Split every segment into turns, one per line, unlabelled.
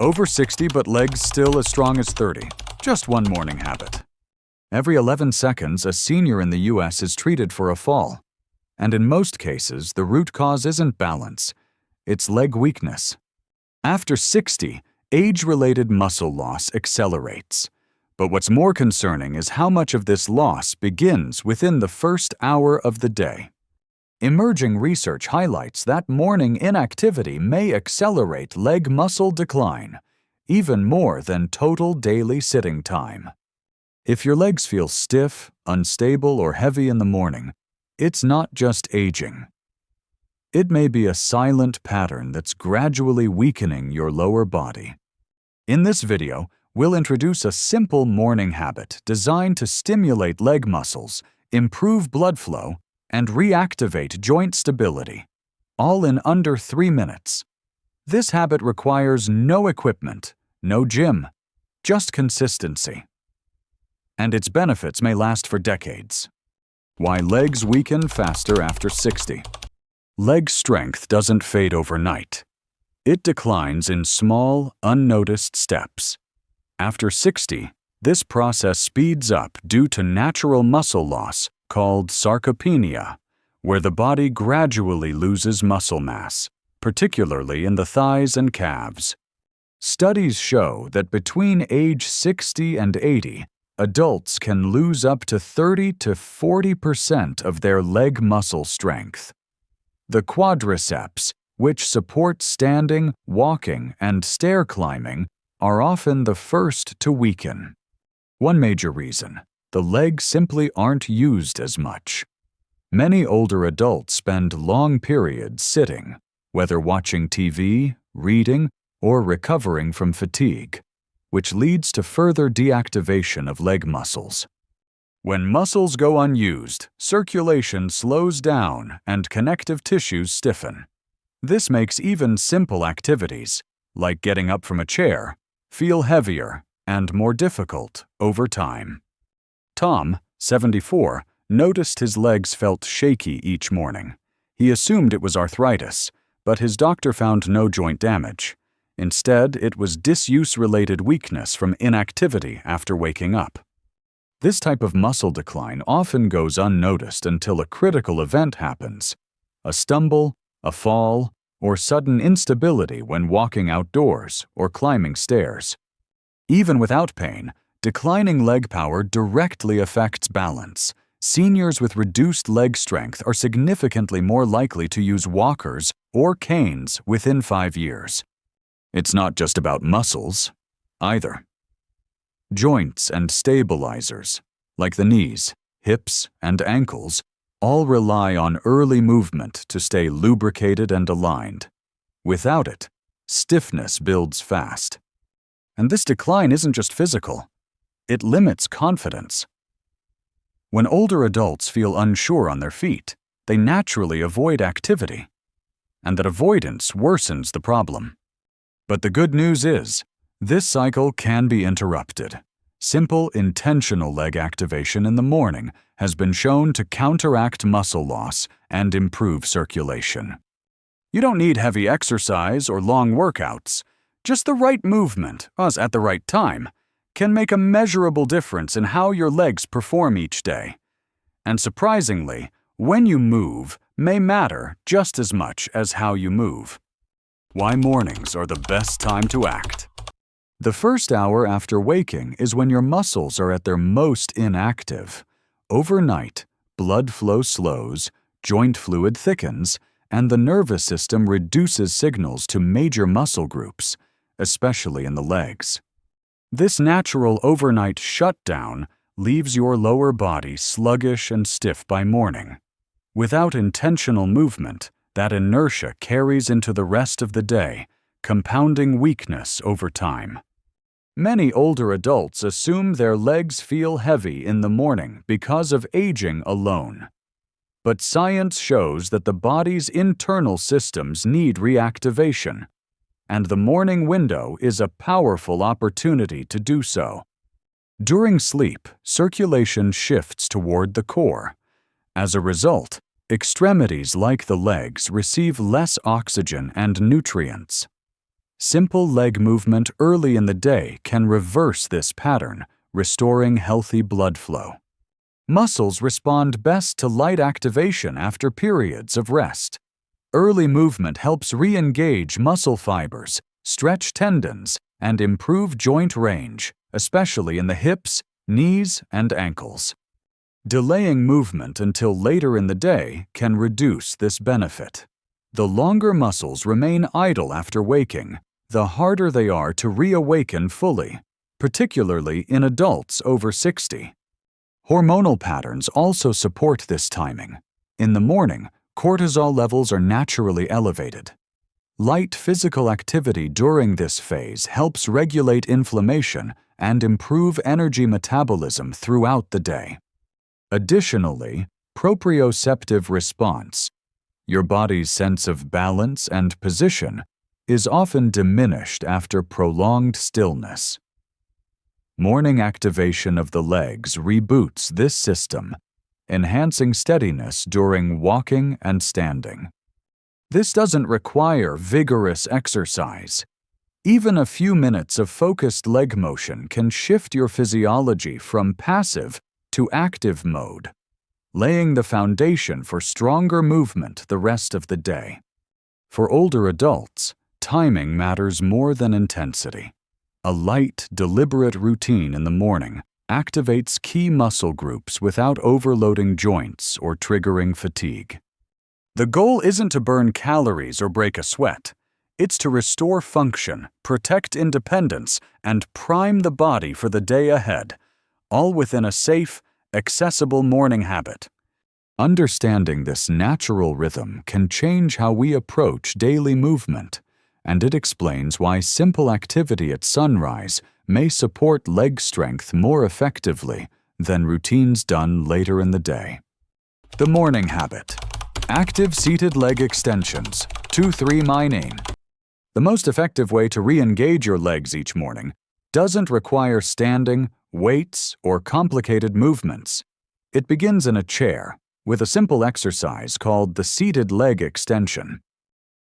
Over 60 but legs still as strong as 30. Just one morning habit. Every 11 seconds, a senior in the US is treated for a fall. And in most cases, the root cause isn't balance. It's leg weakness. After 60, age-related muscle loss accelerates. But what's more concerning is how much of this loss begins within the first hour of the day. Emerging research highlights that morning inactivity may accelerate leg muscle decline, even more than total daily sitting time. If your legs feel stiff, unstable, or heavy in the morning, it's not just aging. It may be a silent pattern that's gradually weakening your lower body. In this video, we'll introduce a simple morning habit designed to stimulate leg muscles, improve blood flow, and reactivate joint stability, all in under 3 minutes. This habit requires no equipment, no gym, just consistency. And its benefits may last for decades. Why legs weaken faster after 60. Leg strength doesn't fade overnight. It declines in small, unnoticed steps. After 60, this process speeds up due to natural muscle loss called sarcopenia, where the body gradually loses muscle mass, particularly in the thighs and calves. Studies show that between age 60 and 80, adults can lose up to 30 to 40% of their leg muscle strength. The quadriceps, which support standing, walking, and stair climbing, are often the first to weaken. One major reason: the legs simply aren't used as much. Many older adults spend long periods sitting, whether watching TV, reading, or recovering from fatigue, which leads to further deactivation of leg muscles. When muscles go unused, circulation slows down and connective tissues stiffen. This makes even simple activities, like getting up from a chair, feel heavier and more difficult over time. Tom, 74, noticed his legs felt shaky each morning. He assumed it was arthritis, but his doctor found no joint damage. Instead, it was disuse-related weakness from inactivity after waking up. This type of muscle decline often goes unnoticed until a critical event happens: a stumble, a fall, or sudden instability when walking outdoors or climbing stairs. Even without pain, declining leg power directly affects balance. Seniors with reduced leg strength are significantly more likely to use walkers or canes within 5 years. It's not just about muscles, either. Joints and stabilizers, like the knees, hips, and ankles, all rely on early movement to stay lubricated and aligned. Without it, stiffness builds fast. And this decline isn't just physical. It limits confidence. When older adults feel unsure on their feet, they naturally avoid activity. And that avoidance worsens the problem. But the good news is, this cycle can be interrupted. Simple, intentional leg activation in the morning has been shown to counteract muscle loss and improve circulation. You don't need heavy exercise or long workouts. Just the right movement, at the right time, can make a measurable difference in how your legs perform each day. And surprisingly, when you move may matter just as much as how you move. Why mornings are the best time to act. The first hour after waking is when your muscles are at their most inactive. Overnight, blood flow slows, joint fluid thickens, and the nervous system reduces signals to major muscle groups, especially in the legs. This natural overnight shutdown leaves your lower body sluggish and stiff by morning. Without intentional movement, that inertia carries into the rest of the day, compounding weakness over time. Many older adults assume their legs feel heavy in the morning because of aging alone. But science shows that the body's internal systems need reactivation, and the morning window is a powerful opportunity to do so. During sleep, circulation shifts toward the core. As a result, extremities like the legs receive less oxygen and nutrients. Simple leg movement early in the day can reverse this pattern, restoring healthy blood flow. Muscles respond best to light activation after periods of rest. Early movement helps re-engage muscle fibers, stretch tendons, and improve joint range, especially in the hips, knees, and ankles. Delaying movement until later in the day can reduce this benefit. The longer muscles remain idle after waking, the harder they are to reawaken fully, particularly in adults over 60. Hormonal patterns also support this timing. In the morning, cortisol levels are naturally elevated. Light physical activity during this phase helps regulate inflammation and improve energy metabolism throughout the day. Additionally, proprioceptive response, your body's sense of balance and position, is often diminished after prolonged stillness. Morning activation of the legs reboots this system, enhancing steadiness during walking and standing. This doesn't require vigorous exercise. Even a few minutes of focused leg motion can shift your physiology from passive to active mode, laying the foundation for stronger movement the rest of the day. For older adults, timing matters more than intensity. A light, deliberate routine in the morning activates key muscle groups without overloading joints or triggering fatigue. The goal isn't to burn calories or break a sweat. It's to restore function, protect independence, and prime the body for the day ahead, all within a safe, accessible morning habit. Understanding this natural rhythm can change how we approach daily movement, and it explains why simple activity at sunrise may support leg strength more effectively than routines done later in the day. The morning habit. Active seated leg extensions, 2-3 my name. The most effective way to re-engage your legs each morning doesn't require standing, weights, or complicated movements. It begins in a chair with a simple exercise called the seated leg extension.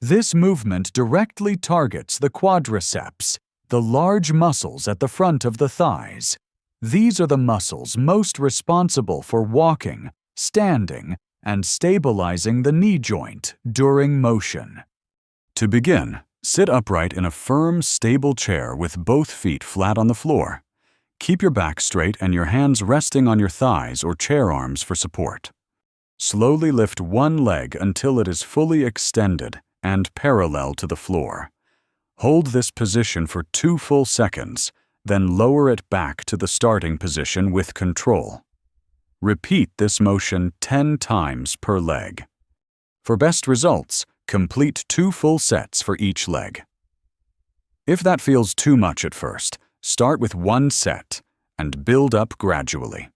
This movement directly targets the quadriceps, the large muscles at the front of the thighs. These are the muscles most responsible for walking, standing, and stabilizing the knee joint during motion. To begin, sit upright in a firm, stable chair with both feet flat on the floor. Keep your back straight and your hands resting on your thighs or chair arms for support. Slowly lift one leg until it is fully extended and parallel to the floor. Hold this position for 2 full seconds, then lower it back to the starting position with control. Repeat this motion 10 times per leg. For best results, complete 2 full sets for each leg. If that feels too much at first, start with 1 set and build up gradually.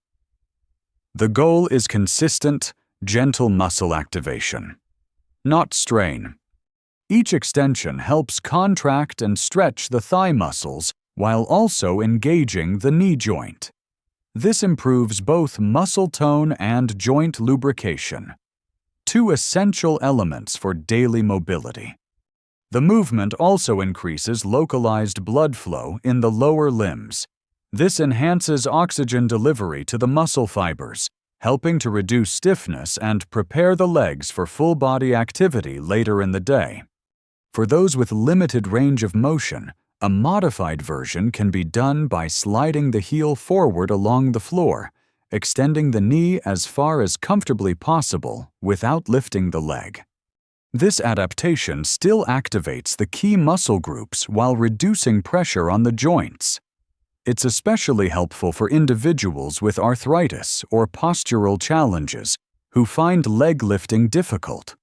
The goal is consistent, gentle muscle activation, not strain. Each extension helps contract and stretch the thigh muscles while also engaging the knee joint. This improves both muscle tone and joint lubrication, 2 essential elements for daily mobility. The movement also increases localized blood flow in the lower limbs. This enhances oxygen delivery to the muscle fibers, helping to reduce stiffness and prepare the legs for full-body activity later in the day. For those with limited range of motion, a modified version can be done by sliding the heel forward along the floor, extending the knee as far as comfortably possible without lifting the leg. This adaptation still activates the key muscle groups while reducing pressure on the joints. It's especially helpful for individuals with arthritis or postural challenges who find leg lifting difficult.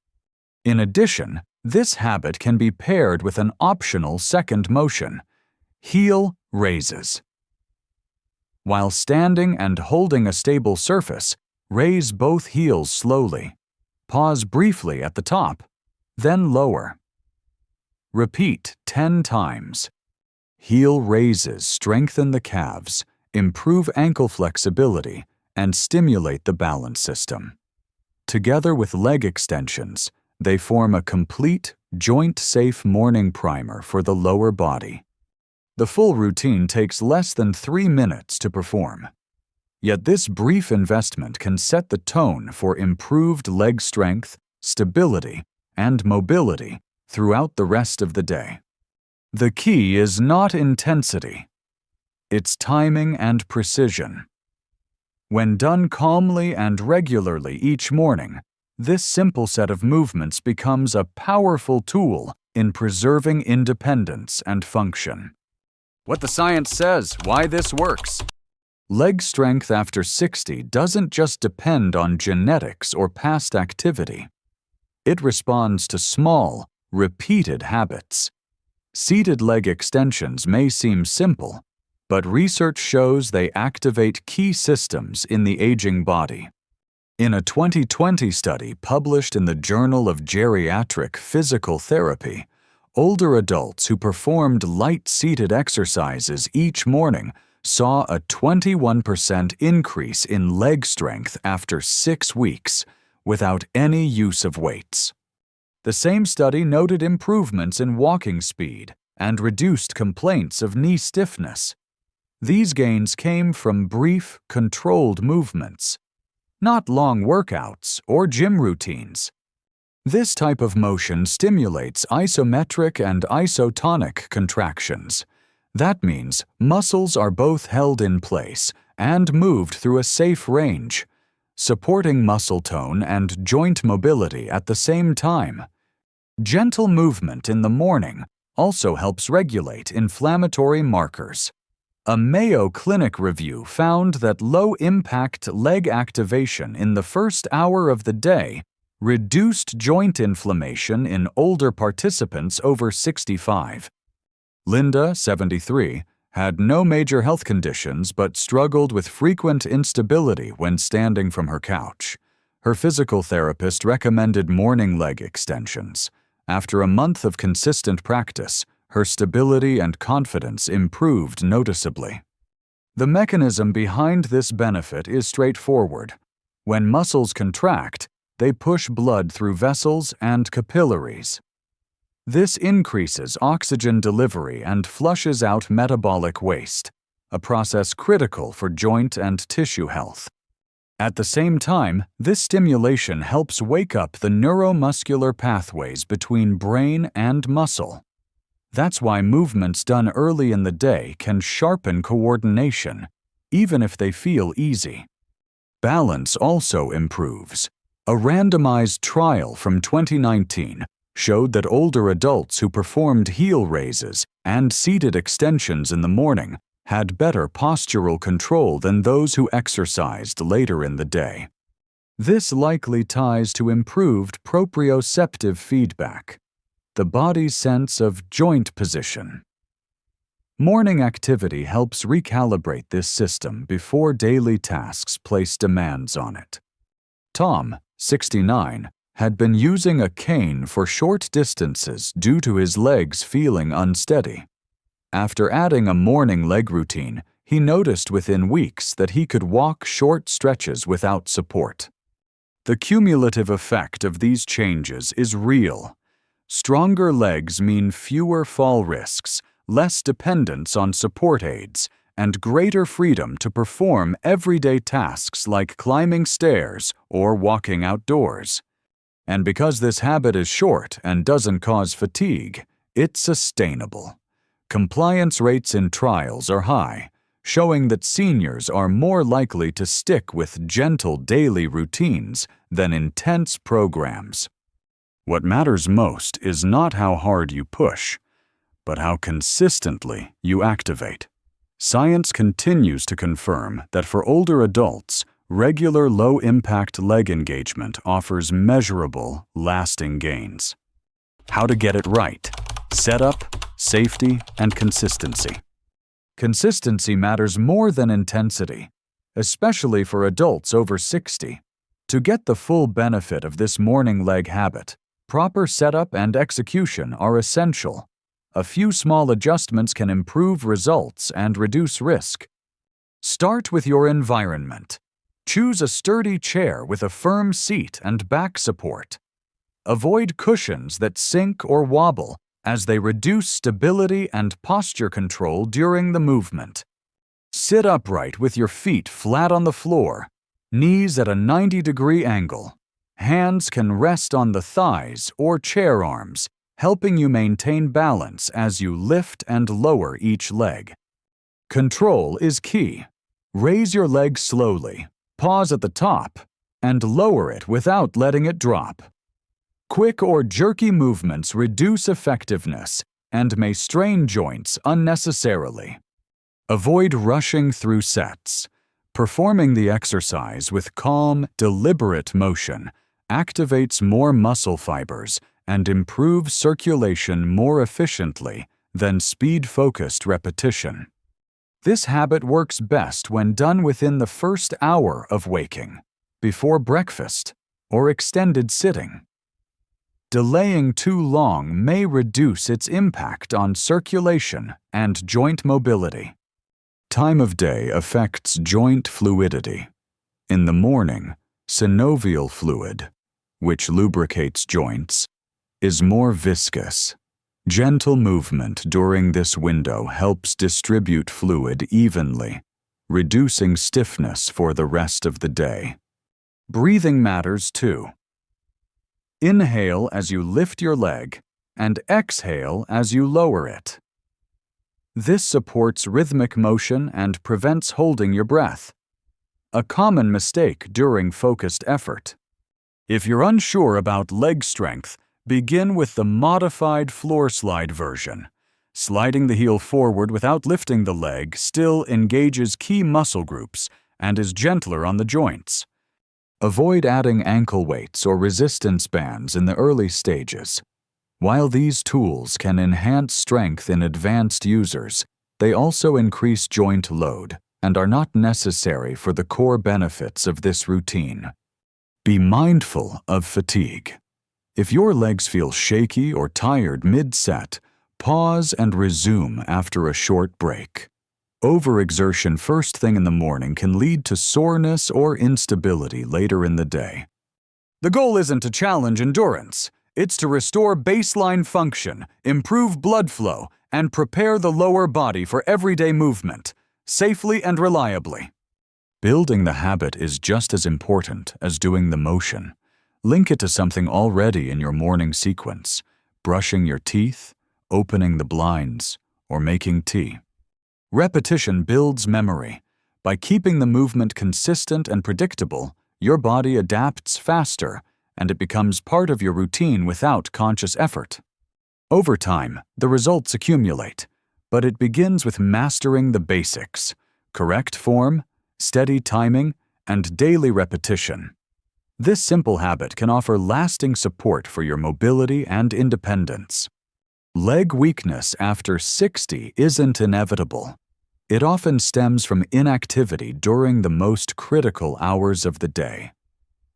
In addition, this habit can be paired with an optional second motion, heel raises. While standing and holding a stable surface, raise both heels slowly. Pause briefly at the top, then lower. Repeat 10 times. Heel raises strengthen the calves, improve ankle flexibility, and stimulate the balance system. Together with leg extensions, they form a complete, joint-safe morning primer for the lower body. The full routine takes less than 3 minutes to perform. Yet this brief investment can set the tone for improved leg strength, stability, and mobility throughout the rest of the day. The key is not intensity. It's timing and precision. When done calmly and regularly each morning, this simple set of movements becomes a powerful tool in preserving independence and function. What the science says, why this works. Leg strength after 60 doesn't just depend on genetics or past activity. It responds to small, repeated habits. Seated leg extensions may seem simple, but research shows they activate key systems in the aging body. In a 2020 study published in the Journal of Geriatric Physical Therapy, older adults who performed light seated exercises each morning saw a 21% increase in leg strength after 6 weeks without any use of weights. The same study noted improvements in walking speed and reduced complaints of knee stiffness. These gains came from brief, controlled movements, not long workouts or gym routines. This type of motion stimulates isometric and isotonic contractions. That means muscles are both held in place and moved through a safe range, supporting muscle tone and joint mobility at the same time. Gentle movement in the morning also helps regulate inflammatory markers. A Mayo Clinic review found that low-impact leg activation in the first hour of the day reduced joint inflammation in older participants over 65. Linda, 73, had no major health conditions but struggled with frequent instability when standing from her couch. Her physical therapist recommended morning leg extensions. After a month of consistent practice, her stability and confidence improved noticeably. The mechanism behind this benefit is straightforward. When muscles contract, they push blood through vessels and capillaries. This increases oxygen delivery and flushes out metabolic waste, a process critical for joint and tissue health. At the same time, this stimulation helps wake up the neuromuscular pathways between brain and muscle. That's why movements done early in the day can sharpen coordination, even if they feel easy. Balance also improves. A randomized trial from 2019 showed that older adults who performed heel raises and seated extensions in the morning had better postural control than those who exercised later in the day. This likely ties to improved proprioceptive feedback, the body's sense of joint position. Morning activity helps recalibrate this system before daily tasks place demands on it. Tom, 69, had been using a cane for short distances due to his legs feeling unsteady. After adding a morning leg routine, he noticed within weeks that he could walk short stretches without support. The cumulative effect of these changes is real. Stronger legs mean fewer fall risks, less dependence on support aids, and greater freedom to perform everyday tasks like climbing stairs or walking outdoors. And because this habit is short and doesn't cause fatigue, it's sustainable. Compliance rates in trials are high, showing that seniors are more likely to stick with gentle daily routines than intense programs. What matters most is not how hard you push, but how consistently you activate. Science continues to confirm that for older adults, regular low-impact leg engagement offers measurable, lasting gains. How to get it right: setup, safety, and consistency. Consistency matters more than intensity, especially for adults over 60. To get the full benefit of this morning leg habit, proper setup and execution are essential. A few small adjustments can improve results and reduce risk. Start with your environment. Choose a sturdy chair with a firm seat and back support. avoid cushions that sink or wobble, as they reduce stability and posture control during the movement. Sit upright with your feet flat on the floor, knees at a 90-degree angle. Hands can rest on the thighs or chair arms, helping you maintain balance as you lift and lower each leg. Control is key. Raise your leg slowly, pause at the top, and lower it without letting it drop. Quick or jerky movements reduce effectiveness and may strain joints unnecessarily. Avoid rushing through sets. Performing the exercise with calm, deliberate motion activates more muscle fibers and improves circulation more efficiently than speed-focused repetition. This habit works best when done within the first hour of waking, before breakfast, or extended sitting. Delaying too long may reduce its impact on circulation and joint mobility. Time of day affects joint fluidity. In the morning, synovial fluid, which lubricates joints, is more viscous. Gentle movement during this window helps distribute fluid evenly, reducing stiffness for the rest of the day. Breathing matters too. Inhale as you lift your leg, and exhale as you lower it. This supports rhythmic motion and prevents holding your breath, a common mistake during focused effort. If you're unsure about leg strength, begin with the modified floor slide version. Sliding the heel forward without lifting the leg still engages key muscle groups and is gentler on the joints. Avoid adding ankle weights or resistance bands in the early stages. While these tools can enhance strength in advanced users, they also increase joint load and are not necessary for the core benefits of this routine. Be mindful of fatigue. If your legs feel shaky or tired mid-set, pause and resume after a short break. Overexertion first thing in the morning can lead to soreness or instability later in the day. The goal isn't to challenge endurance. It's to restore baseline function, improve blood flow, and prepare the lower body for everyday movement, safely and reliably. Building the habit is just as important as doing the motion. Link it to something already in your morning sequence: brushing your teeth, opening the blinds, or making tea. Repetition builds memory. By keeping the movement consistent and predictable, your body adapts faster, and it becomes part of your routine without conscious effort. Over time, the results accumulate, but it begins with mastering the basics: correct form, steady timing, and daily repetition. This simple habit can offer lasting support for your mobility and independence. Leg weakness after 60 isn't inevitable. It often stems from inactivity during the most critical hours of the day.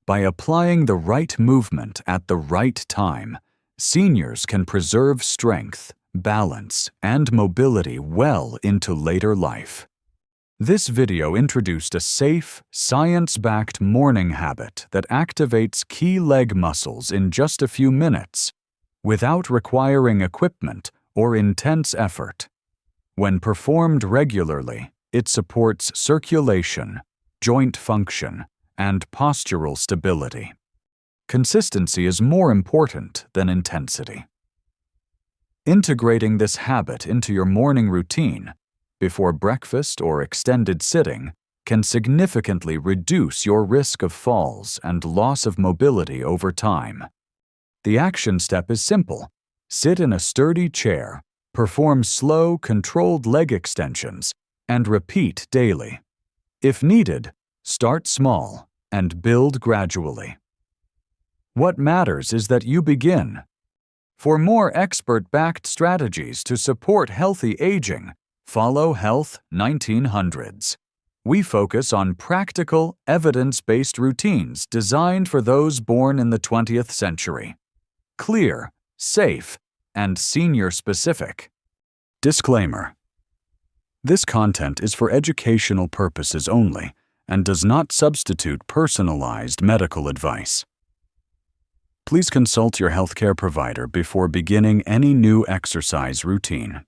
By applying the right movement at the right time, seniors can preserve strength, balance, and mobility well into later life. This video introduced a safe, science-backed morning habit that activates key leg muscles in just a few minutes, without requiring equipment or intense effort. When performed regularly, it supports circulation, joint function, and postural stability. Consistency is more important than intensity. Integrating this habit into your morning routine, before breakfast or extended sitting, can significantly reduce your risk of falls and loss of mobility over time. The action step is simple. Sit in a sturdy chair, perform slow, controlled leg extensions, and repeat daily. If needed, start small and build gradually. What matters is that you begin. For more expert-backed strategies to support healthy aging, follow Health 1900s. We focus on practical, evidence-based routines designed for those born in the 20th century. Clear, safe, and senior-specific. Disclaimer: this content is for educational purposes only and does not substitute personalized medical advice. Please consult your healthcare provider before beginning any new exercise routine.